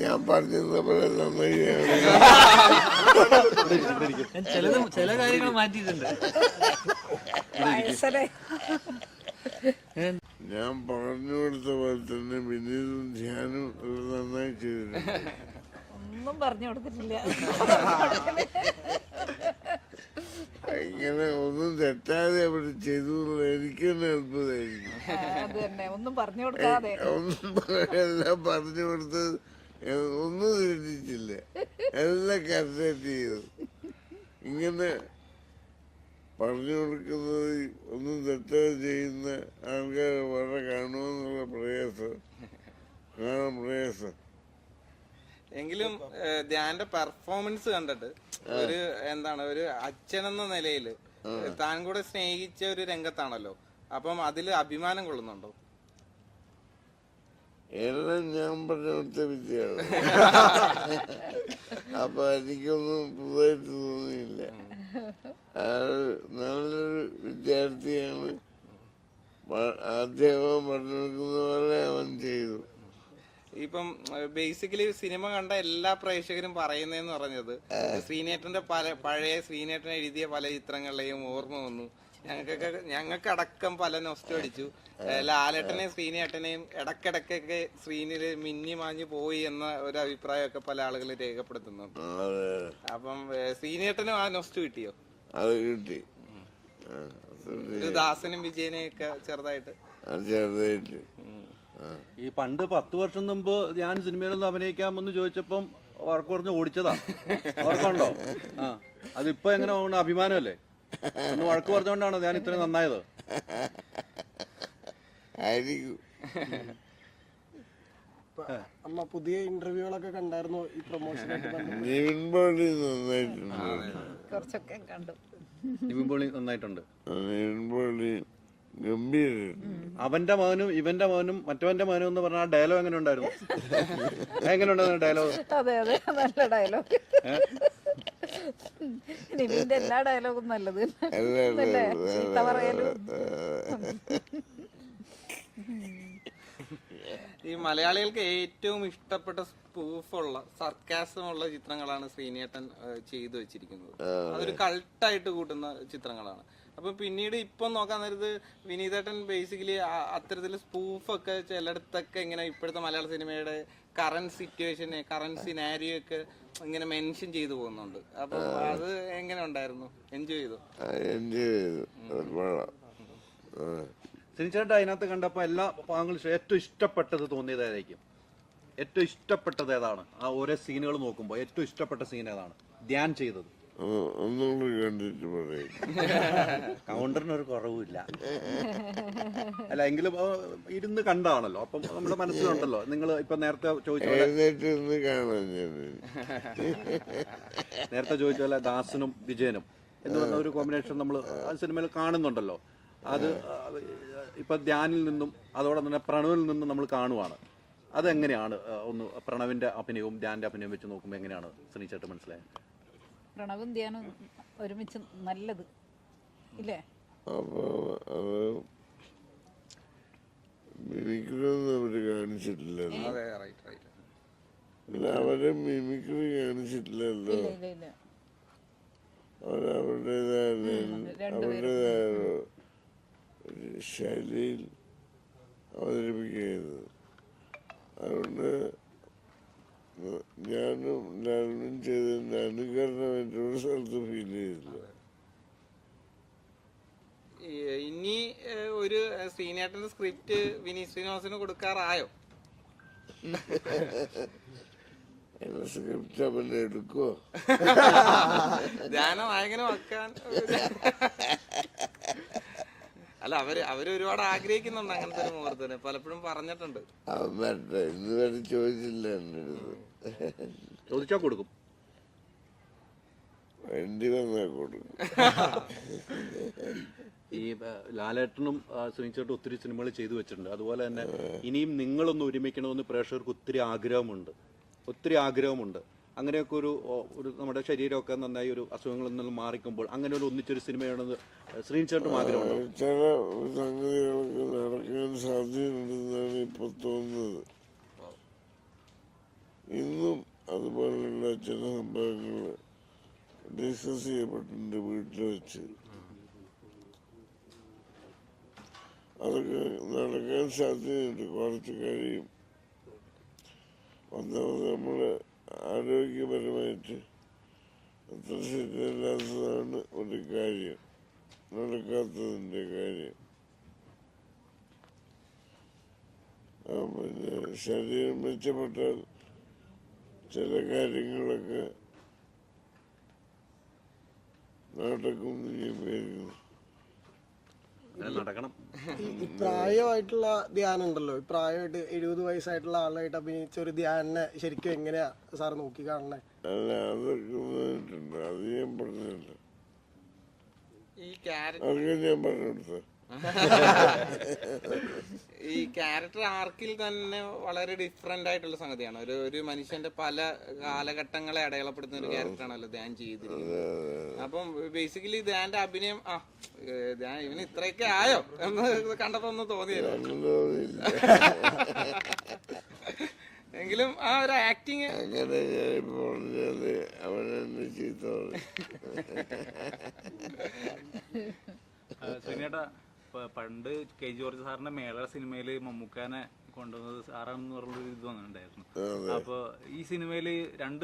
ഞാൻ പറഞ്ഞതുപോലെ ചില കാര്യങ്ങൾ മാറ്റിയിട്ടുണ്ട്. ഞാൻ പറഞ്ഞു കൊടുത്ത പോലെ തന്നെ വിനീതും ധ്യാനും നന്നായി ചെയ്തിട്ടുണ്ട്. ഒന്നും പറഞ്ഞു കൊടുത്തിട്ടില്ല. ഇങ്ങനെ ഒന്നും തെറ്റാതെ അവിടെ ചെയ്തു എനിക്ക് തന്നെ അത്ഭുതമായിരിക്കും. ഒന്നും പറഞ്ഞു കൊടുക്കാതെ എല്ലാം പറഞ്ഞു കൊടുത്തത് ഒന്നും തെറ്റിച്ചില്ല, എല്ലാം കറക്റ്റ് ചെയ്തു. ഇങ്ങനെ പറഞ്ഞു കൊടുക്കുന്നത് ഒന്നും തെറ്റാതെ ചെയ്യുന്ന ആൾക്കാർ വളരെ കാണുമെന്നുള്ള കാണാൻ പ്രയാസം. എങ്കിലും ധ്യാന്റെ പെർഫോമൻസ് കണ്ടിട്ട് ഒരു ഒരു അച്ഛനെന്ന നിലയില് താൻ കൂടെ സ്നേഹിച്ച ഒരു രംഗത്താണല്ലോ, അപ്പം അതില് അഭിമാനം കൊള്ളുന്നുണ്ടോ? എല്ലാം ഞാൻ പറഞ്ഞ കൊടുത്ത വിദ്യയാണ്. അപ്പൊ എനിക്കൊന്നും പുതുതായിട്ട് തോന്നിയില്ല. നല്ലൊരു വിദ്യാർത്ഥിയാണ്. അദ്ദേഹം പറഞ്ഞു കൊടുക്കുന്ന പോലെ അവൻ ചെയ്തു. ഇപ്പം ബേസിക്കലി സിനിമ കണ്ട എല്ലാ പ്രേക്ഷകരും പറയുന്നതെന്ന് പറഞ്ഞത് ശ്രീനേട്ടന്റെ പഴയ ശ്രീനേട്ടൻ എഴുതിയ പല ചിത്രങ്ങളിലെയും ഓർമ്മ വന്നു. ഞങ്ങൾക്കടക്കം പല നൊസ്റ്റു അടിച്ചു. ലാലേട്ടനെയും ശ്രീനേട്ടനെയും ഇടക്കിടക്കൊക്കെ സ്ക്രീനിൽ മിന്നി മാഞ്ഞു പോയി എന്ന ഒരു അഭിപ്രായമൊക്കെ പല ആളുകൾ രേഖപ്പെടുത്തുന്നുണ്ട്. അപ്പം ശ്രീനേട്ടനും ആ നൊസ്റ്റു കിട്ടിയോ? അത് കിട്ടി. ദാസനും വിജയനെയൊക്കെ ചെറുതായിട്ട്. ഈ പണ്ട് 10 വർഷം മുമ്പ് ഞാൻ സിനിമയിലൊന്നും അഭിനയിക്കാമെന്ന് ചോദിച്ചപ്പം വർക്ക് പറഞ്ഞ് ഓടിച്ചതാ. ഓർക്കുണ്ടോ? അതിപ്പോ എങ്ങനെ അഭിമാനമല്ലേ? ഒന്ന് വഴക്ക് പറഞ്ഞുകൊണ്ടാണോ ഞാൻ ഇത്രയും നന്നായത്? അമ്മ പുതിയ ഇന്റർവ്യൂകളൊക്കെ കണ്ടായിരുന്നോ ഈ പ്രൊമോഷനായിട്ട്? കുറച്ചൊക്കെ കണ്ടു. നിവിൻ പോളി നന്നായിട്ടുണ്ട്. അവന്റെ മകനും ഇവന്റെ മകനും മറ്റവന്റെ മകനും എന്ന് പറഞ്ഞ ഡയലോഗ് എങ്ങനെ ഉണ്ടായിരുന്നു? എങ്ങനെ ഉണ്ടായിരുന്നു ഡയലോഗ്? അതെ അതെ, നല്ല ഡയലോഗ്. നിവിന്റെ എല്ലാ ഡയലോഗും നല്ലത്. ചീത്ത പറയലും. ഈ മലയാളികൾക്ക് ഏറ്റവും ഇഷ്ടപ്പെട്ട സ്പൂഫുള്ള സർക്കാസമുള്ള ചിത്രങ്ങളാണ് ശ്രീനേട്ടൻ ചെയ്തു വെച്ചിരിക്കുന്നത്. അതൊരു കൾട്ടായിട്ട് കൂട്ടുന്ന ചിത്രങ്ങളാണ്. അപ്പൊ പിന്നീട് ഇപ്പൊ നോക്കാൻ നേരത്ത് വിനീതേട്ടൻ ബേസിക്കലി അത്തരത്തില് സ്പൂഫൊക്കെ ചിലയിടത്തൊക്കെ ഇങ്ങനെ ഇപ്പോഴത്തെ മലയാള സിനിമയുടെ കറന്റ് സിറ്റുവേഷന് കറന്റ് സിനാരിയോ ഒക്കെ ഇങ്ങനെ മെൻഷൻ ചെയ്തു പോകുന്നുണ്ട്. അപ്പൊ അത് എങ്ങനെ ഉണ്ടായിരുന്നു? എൻജോയ് ചെയ്തു? സിനിച്ചേട്ടാ അതിനകത്ത് കണ്ടപ്പോ എല്ലാ ഭാഗങ്ങളും ഏറ്റവും ഇഷ്ടപ്പെട്ടത് തോന്നിയതായിരിക്കും? ഏറ്റവും ഇഷ്ടപ്പെട്ടത് ഏതാണ്? ആ ഓരോ സീനുകൾ നോക്കുമ്പോ ഏറ്റവും ഇഷ്ടപ്പെട്ട സീൻ ഏതാണ് ധ്യാൻ ചെയ്തത്? കൗണ്ടറിനൊരു കുറവില്ല. അല്ല എങ്കിലും ഇരുന്ന് കണ്ടാണല്ലോ, അപ്പം നമ്മുടെ മനസ്സിലുണ്ടല്ലോ. നിങ്ങൾ ഇപ്പൊ നേരത്തെ ചോദിച്ച പോലെ ദാസനും വിജയനും എന്ന് പറഞ്ഞ ഒരു കോമ്പിനേഷൻ നമ്മൾ ആ സിനിമയിൽ കാണുന്നുണ്ടല്ലോ. അത് ഇപ്പൊ ധ്യാനിൽ നിന്നും അതോടെ തന്നെ പ്രണവിൽ നിന്നും നമ്മൾ കാണുവാണ്. അതെങ്ങനെയാണ് ഒന്ന് പ്രണവിന്റെ അഭിനയവും ധ്യാന്റെ അഭിനയവും വെച്ച് നോക്കുമ്പോൾ എങ്ങനെയാണ് ശ്രീചേട്ടൻ മനസ്സിലായത്? പ്രണവും ധ്യാനും ഒരുമിച്ച് നല്ലത് ഇല്ലേ? അവര് കാണിച്ചിട്ടില്ലല്ലോ. അവരെ മിമിക്രി കാണിച്ചിട്ടില്ലല്ലോ. അവരവരുടേതായ ശൈലിയിൽ അവതരിപ്പിക്കുന്നത്. അതുകൊണ്ട് ഞാനും ലാലും ചെയ്തതിന്റെ അനുകരണമായിട്ട് ഒരു സ്ഥലത്ത് ഫീൽ ചെയ്തില്ല. ഇനി ഒരു ശ്രീനേട്ടന്റെ സ്ക്രിപ്റ്റ് വിനീത് ശ്രീനിവാസന് കൊടുക്കാറായോ? സ്ക്രിപ്റ്റ് അവനെ എടുക്കോ? ധ്യാന നായകനെ വെക്കാൻ അല്ല, അവര് ഒരുപാട് ആഗ്രഹിക്കുന്നുണ്ട് അങ്ങനത്തെ ഒരു മുഹൂർത്തത്തിന്, പലപ്പോഴും പറഞ്ഞിട്ടുണ്ട്. ഇന്ന് വരെ ചോദിച്ചില്ല എന്റെ അടുത്ത്. ചോദിച്ചാ കൊടുക്കും, വേണ്ടി വന്നാ കൊടുക്കും. ഈ ലാലേട്ടനും ശ്രീചേട്ടനും ഒത്തിരി സിനിമകൾ ചെയ്തു വെച്ചിട്ടുണ്ട്. അതുപോലെ തന്നെ ഇനിയും നിങ്ങളൊന്ന് ഒരുമിക്കണമെന്ന് പ്രേക്ഷകർക്ക് ഒത്തിരി ആഗ്രഹമുണ്ട്. അങ്ങനെയൊക്കെ ഒരു നമ്മുടെ ശരീരമൊക്കെ നന്നായി ഒരു അസുഖങ്ങളിൽ നിന്നും മാറിക്കുമ്പോൾ അങ്ങനെ ഒരു ഒന്നിച്ചൊരു സിനിമയാണെന്ന് ശ്രീനിച്ചേട്ടനും ആഗ്രഹമുണ്ടോ? ചില സംഗതികളൊക്കെ നടക്കാൻ സാധ്യതയുണ്ടെന്നാണ് ഇപ്പൊ തോന്നുന്നത്. ഇന്നും അതുപോലുള്ള ചില സംഭവങ്ങൾ ഡിസ്കസ് ചെയ്യപ്പെട്ടിട്ടുണ്ട് വീട്ടിൽ വെച്ച്. അതൊക്കെ നടക്കാൻ സാധ്യതയുണ്ട്, കുറച്ച് കഴിയും. ഒന്നാമത് നമ്മള് ആരോഗ്യപരമായിട്ട് അത്ര ശരിയല്ലാത്തതാണ് ഒരു കാര്യം, നടക്കാത്തതിൻ്റെ കാര്യം. പിന്നെ ശരീരം മെച്ചപ്പെട്ടാൽ ചില കാര്യങ്ങളൊക്കെ നടക്കും എന്ന് വിചാരിക്കുന്നു. നടക്കണം. ഈ പ്രായമായിട്ടുള്ള ധ്യാനം ഉണ്ടല്ലോ, ഈ പ്രായമായിട്ട് 70 വയസ്സായിട്ടുള്ള ആളായിട്ട് അഭിനയിച്ച ഒരു ധ്യാനെ ശരിക്കും എങ്ങനെയാ സാർ നോക്കി കാണണേ? അല്ല, അതൊക്കെ വന്നിട്ടുണ്ട്, അത് ഞാൻ പറഞ്ഞില്ല. അതൊക്കെ ഞാൻ പറഞ്ഞു കൊടുത്ത ഈ ക്യാരക്ടർ ആർക്കിൽ തന്നെ വളരെ ഡിഫറെന്റ് ആയിട്ടുള്ള സംഗതിയാണ്. ഒരു മനുഷ്യന്റെ പല കാലഘട്ടങ്ങളെ അടയാളപ്പെടുത്തുന്ന ഒരു ക്യാരക്ടറാണല്ലോ ധ്യാൻ ചെയ്തിരിക്കുന്നത്. അപ്പം ബേസിക്കലി ധ്യാന്റെ അഭിനയം ധ്യാൻ ഇവന് ഇത്രയൊക്കെ ആയോ എന്ന് കണ്ടപ്പോ ഒന്നും തോന്നിയല്ലോ. എങ്കിലും ആ ഒരു ആക്ടിങ് അങ്ങനെ ഞാനിപ്പോ പറഞ്ഞത് അവനെന്നെ ചീത്ത ശ്രീനേട്ടാ, പണ്ട് കെ ജോർജ് സാറിന്റെ മേള സിനിമയില് മമ്മൂക്കാനെ കൊണ്ടുവന്നത് സാറാണെന്ന് പറഞ്ഞൊരു ഇത് വന്നിട്ടുണ്ടായിരുന്നു. അപ്പൊ ഈ സിനിമയില് രണ്ട്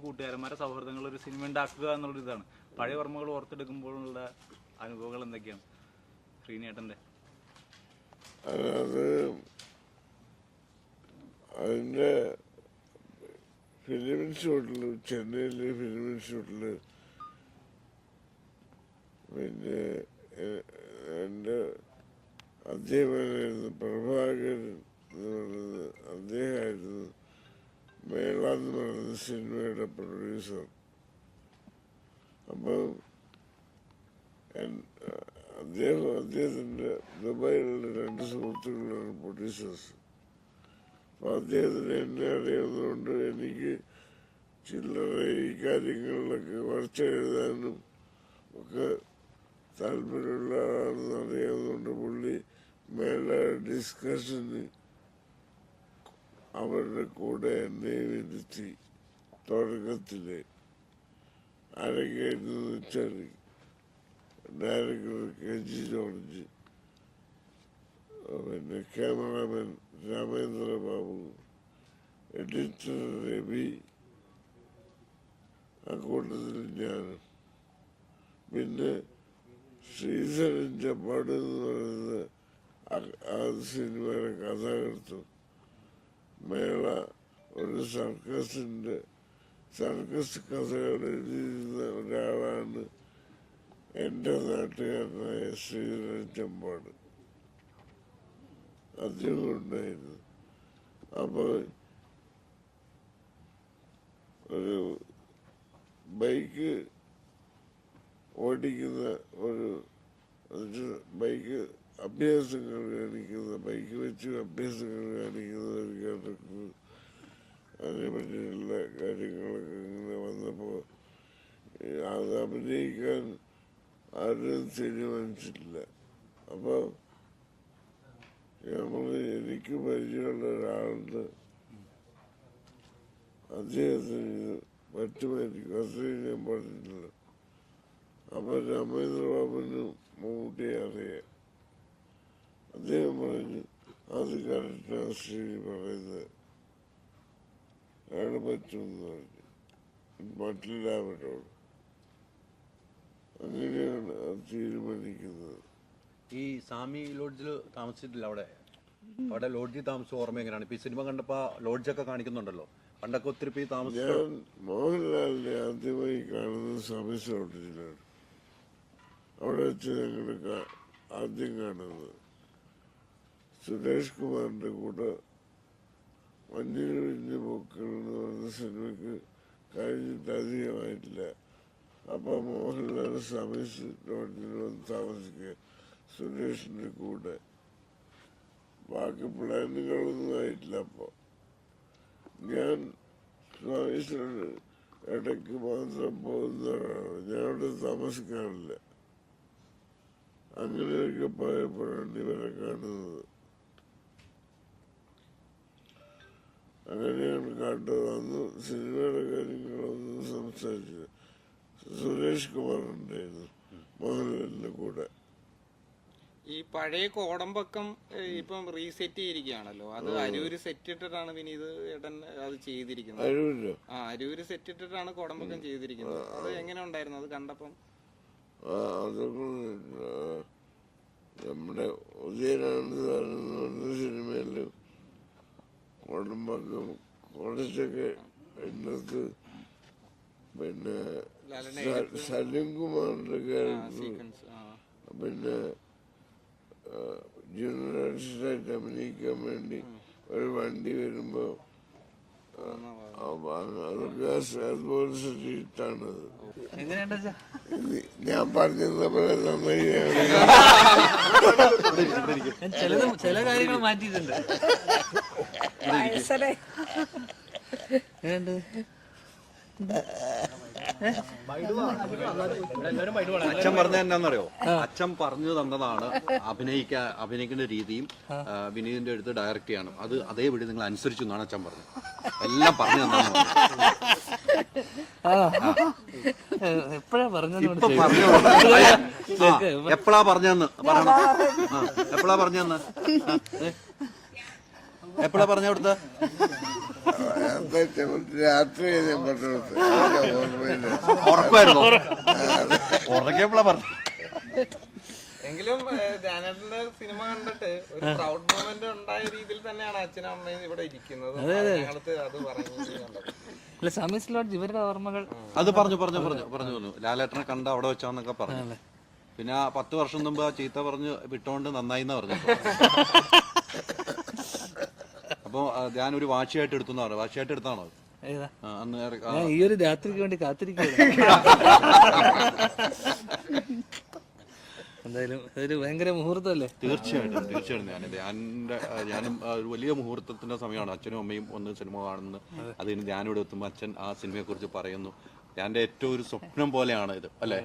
കൂട്ടുകാരന്മാരെ സൗഹൃദങ്ങൾ ഒരു സിനിമ ഉണ്ടാക്കുക എന്നുള്ളൊരു ഇതാണ്. പഴയ ഓർമ്മകൾ ഓർത്തെടുക്കുമ്പോഴുള്ള അനുഭവങ്ങൾ എന്തൊക്കെയാണ് ശ്രീനേട്ടന്റെ? അതിന്റെ ഫിലിം ഇൻസ്റ്റിറ്റ്യൂട്ടില്, ചെന്നൈയിലെ ഫിലിം ഇൻസ്റ്റിറ്റ്യൂട്ടില് പിന്നെ എൻ്റെ അധ്യാപകനായിരുന്നു പ്രഭാകരൻ എന്ന് പറയുന്നത്. അദ്ദേഹമായിരുന്നു മേള എന്ന് പറയുന്ന സിനിമയുടെ പ്രൊഡ്യൂസർ. അപ്പം അദ്ദേഹത്തിൻ്റെ ദുബായിലുള്ള 2 സുഹൃത്തുക്കളാണ് പ്രൊഡ്യൂസേഴ്സ്. അപ്പം അദ്ദേഹത്തിന് എന്നെ അറിയാവുന്നതുകൊണ്ട് എനിക്ക് ചില്ലറ ഈ കാര്യങ്ങളിലൊക്കെ കുറച്ച് എഴുതാനും ഒക്കെ താല്പര്യമുള്ള ആളാണെന്ന് അറിയാവുന്നതുകൊണ്ട് പുള്ളി മേള ഡിസ്കഷന് അവരുടെ കൂടെ എന്നെ ഇരുത്തി. തുടക്കത്തില് ആരൊക്കെയായിരുന്നു വെച്ചാൽ ഡയറക്ടർ KG ജോർജ്, പിന്നെ ക്യാമറാമാൻ രാമേന്ദ്ര ബാബു, എഡിറ്റർ രവി, അക്കൂട്ടത്തിൽ ഞാനും, പിന്നെ ശ്രീധരൻ ചപ്പാട് എന്ന് പറയുന്നത് ആ സിനിമയുടെ കഥാകൃത്തും. മേള ഒരു സർക്കസ് കഥകൾ എഴുതിയിരുന്ന ഒരാളാണ് എൻ്റെ നാട്ടുകാരനായ ശ്രീധരൻ ചമ്പാട്. അദ്ദേഹം ഉണ്ടായിരുന്നു. അപ്പോൾ ഒരു ബൈക്ക് ഓടിക്കുന്ന ബൈക്ക് അഭ്യാസങ്ങൾ കാണിക്കുന്ന, ബൈക്ക് വെച്ച് അഭ്യാസങ്ങൾ കാണിക്കുന്ന ഒരു ക്യാരക്ടർ, അതിനെ പറ്റിയുള്ള കാര്യങ്ങളൊക്കെ ഇങ്ങനെ വന്നപ്പോൾ അത് അഭിനയിക്കാൻ ആരും തീരുമാനിച്ചിട്ടില്ല. അപ്പോൾ എനിക്ക് പരിചയമുള്ള ഒരാളുണ്ട്, അദ്ദേഹത്തിന് പറ്റുമായിരിക്കും, അത്രയും ഞാൻ പറഞ്ഞിട്ടില്ല. അപ്പൊ രാമേന്ദ്രബാബുവിനും മമ്മൂട്ടിയെ അറിയാം. അദ്ദേഹം പറഞ്ഞു അത് കറക്റ്റാണ് ശ്രീനി പറയുന്നത്, അയാൾ പറ്റുമെന്ന് പറഞ്ഞു. മറ്റെല്ലാവരോട് അങ്ങനെയാണ് അത് തീരുമാനിക്കുന്നത്. ഈ സാമി ലോഡ്ജിൽ താമസിച്ചിട്ടില്ല, അവിടെ ലോഡ്ജിൽ താമസം ഓർമ്മ എങ്ങനെയാണ്? ഇപ്പൊ ഈ സിനിമ കണ്ടപ്പോ ലോഡ്ജൊക്കെ കാണിക്കുന്നുണ്ടല്ലോ, പണ്ടൊക്കെ ഒത്തിരി പേര് താമസിച്ചു. ഞാൻ മോഹൻലാലിനെ ആദ്യമായി കാണുന്നത് സമീസ് ലോഡ്ജിലാണ്. അവിടെ വെച്ച് ഞങ്ങൾ ആദ്യം കാണുന്നത് സുരേഷ് കുമാറിന്റെ കൂടെ മഞ്ഞിൽ വിരിഞ്ഞ പൂക്കൾ എന്ന് പറഞ്ഞ സിനിമയ്ക്ക് കഴിഞ്ഞിട്ട് അധികമായിട്ടില്ല. അപ്പൊ മോഹൻലാൽ സമീസ് ലോഡ്ജിൽ വന്ന് താമസിക്കുക സുരേഷിന്റെ കൂടെ. ബാക്കി പ്ലാനുകളൊന്നും ആയിട്ടില്ല. അപ്പൊ ഞാൻ സർവീസിലുണ്ട്. ഇടയ്ക്ക് മാത്രം പോകുന്നവരാണ്. ഞാൻ അവിടെ താമസിക്കാറില്ല. അങ്ങനെയൊക്കെ പോയപ്പോഴാണ് ഇവരെ കാണുന്നത്. അങ്ങനെയാണ് കണ്ടത്. അന്ന് സിനിമയുടെ കാര്യങ്ങളൊന്നും സംസാരിച്ചില്ല. സുരേഷ് കുമാർ ഉണ്ടായിരുന്നു മോഹൻലാലിന്റെ കൂടെ. ഈ പഴയ കോടമ്പക്കം ഇപ്പം റീസെറ്റ് ചെയ്തിരിക്കുകയാണല്ലോ, അത് അരൂര് സെറ്റ് ഇട്ടിട്ടാണ് വിനീത് ഏട്ടൻ അത് ചെയ്തിരിക്കുന്നത്. അരൂരോ? ആ, അരൂര് സെറ്റ് ഇട്ടിട്ടാണ് കോടമ്പക്കം ചെയ്തിരിക്കുന്നത്. അത് എങ്ങനെ ഉണ്ടായിരുന്നു അത് കണ്ടപ്പം? അതൊക്കെ നമ്മുടെ ഉദയനാണെന്ന് പറയുന്ന സിനിമയിൽ കോടമ്പക്കം കുറച്ചൊക്കെ ഇന്നത്തെ പിന്നെ സലീം കുമാറിന്റെ ക്യാരക്ടർ, പിന്നെ ജൂനിയറായിട്ട് അഭിനയിക്കാൻ വേണ്ടി ഒരു വണ്ടി വരുമ്പോ അതൊക്കെ അതുപോലെ സെറ്റിട്ടാണത്. ഞാൻ പറഞ്ഞത് പോലെ നന്നായി ചില കാര്യങ്ങൾ മാറ്റിയിട്ടുണ്ട്. അച്ഛൻ പറഞ്ഞ എന്നാന്നറിയോ? അച്ഛൻ പറഞ്ഞു തന്നതാണ് അഭിനയിക്കേണ്ട രീതിയും വിനീതിന്റെ അടുത്ത് ഡയറക്റ്റ് ചെയ്യണം. അത് അതേപടി നിങ്ങൾ അനുസരിച്ചു എന്നാണ് അച്ഛൻ പറഞ്ഞത്. എല്ലാം പറഞ്ഞു തന്നാണ്. എപ്പോഴാ പറഞ്ഞത്? എപ്പോഴാ പറഞ്ഞെന്ന് പറയണം. എപ്പോഴാ പറഞ്ഞെന്ന് എപ്പോഴാ പറഞ്ഞ അവിടുത്തെ രാത്രി ഉറപ്പായിരുന്നു. ഉറക്കിയപ്പോഴാ പറഞ്ഞു. എങ്കിലും ധ്യാനേട്ടന്റെ സിനിമ കണ്ടിട്ട് ഒരു പ്രൗഡ് മൊമെന്റ് ഉണ്ടായ രീതിയിൽ തന്നെയാണ് അച്ഛനും അമ്മയും ഇവിടെ ഇരിക്കുന്നത്. ഞങ്ങൾക്ക് അത് പറഞ്ഞു ഇവരുടെ ഓർമ്മകൾ അത് പറഞ്ഞു ലാലേട്ടനെ കണ്ട അവിടെ വെച്ചാന്നൊക്കെ പറഞ്ഞു. പിന്നെ 10 വർഷം മുമ്പ് ആ ചീത്ത പറഞ്ഞ് വിട്ടോണ്ട് നന്നായി എന്നാ പറഞ്ഞു. അപ്പൊ ഞാനൊരു വാശിയായിട്ട് എടുത്തു. വാശിയായിട്ട് എടുത്താണോ അന്ന്? ഈ ഒരു രാത്രിക്ക് വേണ്ടി കാത്തിരിക്കുകയാണ്. എന്തായാലും അതൊരു ഭയങ്കര മുഹൂർത്തമല്ലേ? തീർച്ചയായിട്ടും ഞാനും ഒരു വലിയ മുഹൂർത്തത്തിന്റെ സമയമാണ്. അച്ഛനും അമ്മയും ഒന്ന് സിനിമ കാണുന്നു. അതിന് ഞാനിവിടെ എത്തുമ്പോൾ അച്ഛൻ ആ സിനിമയെ കുറിച്ച് പറയുന്നു. ഞാൻ ഏറ്റവും ഒരു സ്വപ്നം പോലെയാണ് ഇത്, അല്ലേ?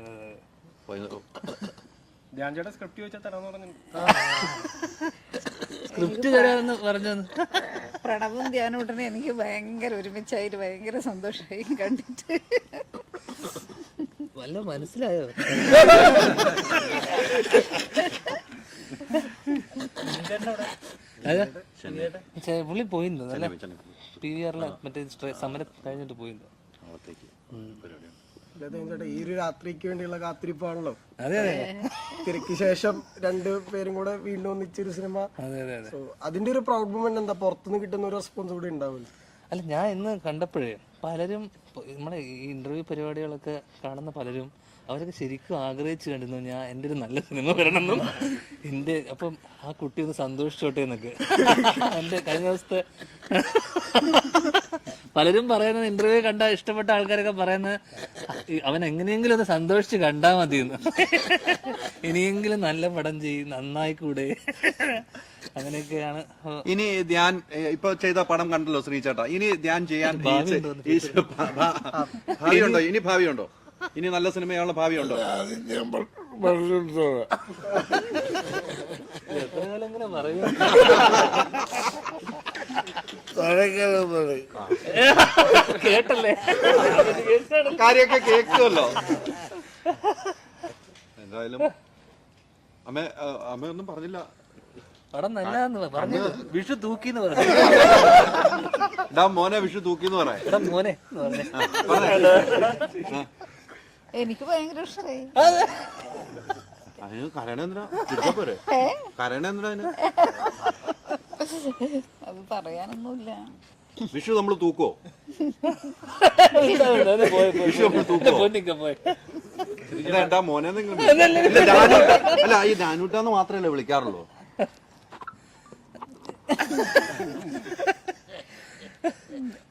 സ്ക്രിപ്റ്റ് തരാമെന്ന് പറഞ്ഞു. പ്രണവും ധ്യാനൂട്ടനെ എനിക്ക് ഭയങ്കര ഒരുമിച്ചായിട്ട് ഭയങ്കര സന്തോഷമായി കണ്ടിട്ട്. വല്ല മനസ്സിലായോ? പുള്ളി പോയിന്നു അല്ലേ? PVR മറ്റേ സമരം കഴിഞ്ഞിട്ട് പോയിന്നു. ഈ ഒരു രാത്രിക്ക് വേണ്ടിയുള്ള കാത്തിരിപ്പാണല്ലോ. അതെ അതെ. തിരക്ക് ശേഷം 2 പേരും കൂടെ വീണ്ടും ഒന്നിച്ചൊരു സിനിമ. അതിന്റെ ഒരു പ്രൗഡ് മൊമെന്റ് എന്താ? പുറത്തുനിന്ന് കിട്ടുന്ന ഒരു റെസ്പോൺസ് കൂടെ ഉണ്ടാവില്ല? അല്ല, ഞാൻ ഇന്ന് കണ്ടപ്പോഴേ പലരും നമ്മുടെ ഈ ഇന്റർവ്യൂ പരിപാടികളൊക്കെ കാണുന്ന പലരും അവരൊക്കെ ശരിക്കും ആഗ്രഹിച്ചു കണ്ടിരുന്നു ഞാൻ എൻ്റെ ഒരു നല്ല സിനിമ വരണമെന്നും അപ്പം ആ കുട്ടി ഒന്ന് സന്തോഷിച്ചോട്ടെ എന്നൊക്കെ. എൻ്റെ കഴിഞ്ഞ ദിവസത്തെ പലരും പറയുന്നത്, ഇന്റർവ്യൂ കണ്ട ഇഷ്ടപ്പെട്ട ആൾക്കാരൊക്കെ പറയുന്നത് അവൻ എങ്ങനെയെങ്കിലും ഒന്ന് സന്തോഷിച്ച് കണ്ടാൽ മതിയെന്ന്. ഇനിയെങ്കിലും നല്ല പടം ചെയ്യും, നന്നായിക്കൂടെ, അങ്ങനെയൊക്കെയാണ്. ഇനി ധ്യാൻ ഇപ്പൊ ചെയ്ത പടം കണ്ടല്ലോ ശ്രീചേട്ടാ, ഇനി ധ്യാൻ ചെയ്യാൻ ഭാവിയുണ്ടോ? ഇനി ഭാവിയുണ്ടോ? ഇനി നല്ല സിനിമയുള്ള ഭാവിയുണ്ടോ? ഞാൻ പറഞ്ഞിടത്തോളം എത്ര കാലം ഇങ്ങനെ പറയും? കേട്ടല്ലേ? കാര്യമൊക്കെ കേൾക്കുമല്ലോ. എന്തായാലും അമ്മയൊന്നും പറഞ്ഞില്ല. പടം നല്ലതാന്ന് പറഞ്ഞു. വിഷു തൂക്കിന്ന് പറഞ്ഞു. ഇടാ മോനെ വിഷു തൂക്കിന്ന് പറയാം. ഇടാ മോനെ എനിക്ക് ഭയങ്കര ഇഷ്ടമായി. അതിന് കരണേന്ദ്ര തിരിച്ചപ്പോരെ? കരണേന്ദ്ര അത് പറയാനൊന്നുമില്ല. വിഷു നമ്മള് തൂക്കോ? വിഷു നമ്മൾ തൂക്കോ? ഇതാ മോനെ അല്ല, ഈ നാനൂറ്റാന്ന് മാത്രമല്ലേ വിളിക്കാറുള്ളൂ.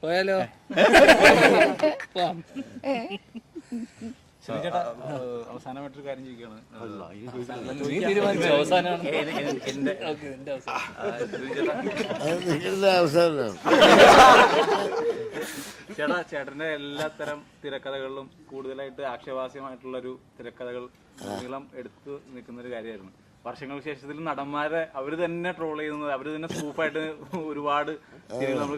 പോയാലോ? അവസാനമായിട്ടൊരു കാര്യം ചോദിക്കുകയാണ്. അവസാനം ചേട്ടന്റെ എല്ലാത്തരം തിരക്കഥകളിലും കൂടുതലായിട്ട് ആക്ഷേപാസ്യമായിട്ടുള്ള ഒരു തിരക്കഥകൾ നീളം എടുത്തു നിൽക്കുന്ന ഒരു കാര്യമായിരുന്നു. വർഷങ്ങൾക്ക് ശേഷത്തിൽ നടന്മാരെ അവര് തന്നെ ട്രോൾ ചെയ്യുന്നത്, അവര് തന്നെ സ്കൂപ്പായിട്ട് ഒരുപാട് സീരിയൽ നമ്മൾ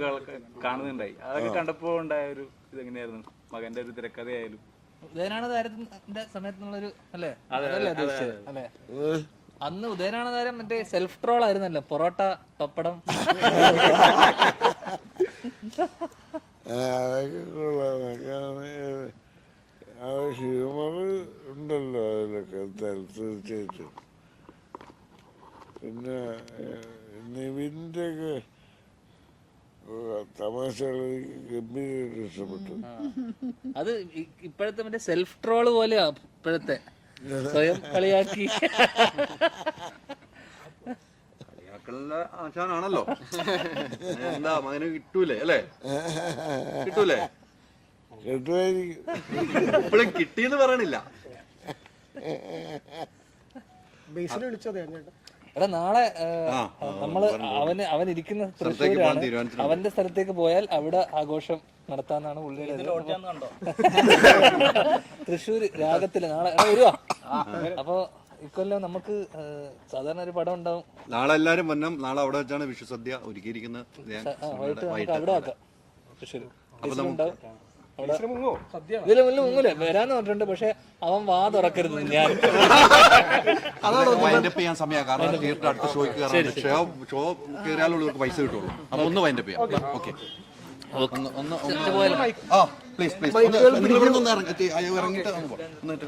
കാണുന്നുണ്ടായി. അതൊക്കെ കണ്ടപ്പോ ഉണ്ടായ ഒരു ഇതെങ്ങനെയായിരുന്നു? മകന്റെ ഒരു തിരക്കഥയായാലും ഉദയനാണ് താരത്തിന്റെ സമയത്തുള്ളൊരു അല്ലേ, അതല്ലേ ഉദ്ദേശിച്ചത് അല്ലേ? അന്ന് ഉദയനാണ് താരം മറ്റേ സെൽഫ് ട്രോൾ ആയിരുന്നല്ലോ, പൊറോട്ട പപ്പടം. അതൊക്കെ കൊള്ളാം. ആ ഹ്യൂമർ ഉണ്ടല്ലോ അതിലൊക്കെ തീർച്ചയായിട്ടും. പിന്നെ നിവിൻ്റെ ഒക്കെ തമാശകൾ ഗംഭീരമായിട്ട് ഇഷ്ടപ്പെട്ടു. അത് ഇപ്പോഴത്തെ മറ്റേ സെൽഫ് ട്രോള് പോലെയാ ഇപ്പോഴത്തെ, സ്വയം കളിയാക്കി. കളിയാക്കലിന്റെ ആശാനാണല്ലോ. എന്താ മകന് കിട്ടൂലേ അല്ലേ? കിട്ടൂലേ? കേട്ടുമായിരിക്കും. ഇപ്പോഴും കിട്ടിയെന്ന് പറയണില്ല. ബേസിൽ വിളിച്ചോ ചേട്ടാ? എടാ നാളെ നമ്മള് അവൻ ഇരിക്കുന്ന തൃശ്ശൂരാണ്. അവന്റെ സ്ഥലത്തേക്ക് പോയാൽ അവിടെ ആഘോഷം നടത്താന്നാണ് പുള്ളിയുടെ. തൃശ്ശൂര് രാഗത്തില് നാളെ വരുവാ. അപ്പൊ ഇക്കൊല്ലം നമുക്ക് സാധാരണ ഒരു പടം ഉണ്ടാവും. നാളെ എല്ലാരും വന്നം. നാളെ അവിടെ വെച്ചാണ് വിഷുസദ്യ ഒരുക്കിയിരിക്കുന്നത്. വൈകിട്ട് നമുക്ക് അവിടെ ആക്കാം. തൃശ്ശൂര് ഉണ്ടാവും. ഇതില് മുങ്ങൂലേ വരാന്ന് പറഞ്ഞിട്ടുണ്ട്. പക്ഷെ അവൻ വാ തുറക്കരുത്. ഞാൻ വൈൻഡപ്പ് ചെയ്യാൻ സമയമാണ്. കാരണം തിയേറ്റർ അടുത്ത ഷോയ്ക്ക് കയറാൻ ഷോ കയറിയാലുള്ളവർക്ക് പൈസ കിട്ടുള്ളൂ. അപ്പൊ ഒന്ന് വൈൻഡപ്പ് ചെയ്യാം. ഓക്കെ, പ്ലീസ് പ്ലീസ് ഇറങ്ങിയിട്ട്